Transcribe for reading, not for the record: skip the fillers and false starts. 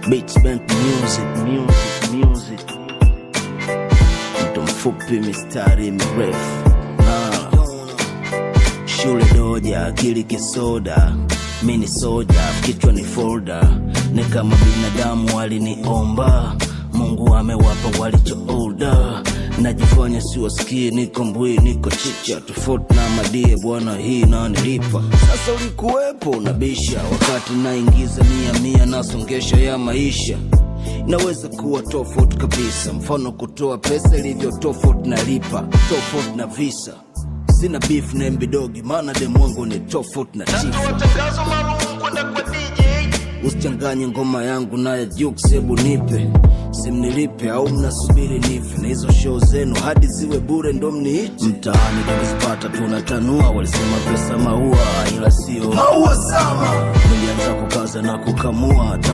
Beats Bank music. Mtu mfupi mistari mirefu. Shule doja, akili kisoda. Mini soja, kichwa ni folder. Ni kama binadamu waliniomba, Mungu amewapa walichoorder. Najifanya siwasikii, niko mbui, niko chicha. Tofauti na madie bwana, hii inanilipa. Sasa ulikuwepo unabisha, wakati naingiza 100 nasongesha ya maisha. Naweza kuwa tofauti kabisa, mfano kutoa pesa ilivyo tofauti na lipa, tofauti na visa. Sina beef na mbidogi, maana demu wangu ni tofauti na chifa. Usichanganye ngoma yangu na ya Jux, hebu nipe simnilipe au mnasubiri nife. Na hizo show zenu hadi ziwe bure ndo mniite. Mtaani tukizipata tunatanua, walisema pesa maua, ila sio maua sama. Nilianza kukaza na kukamua.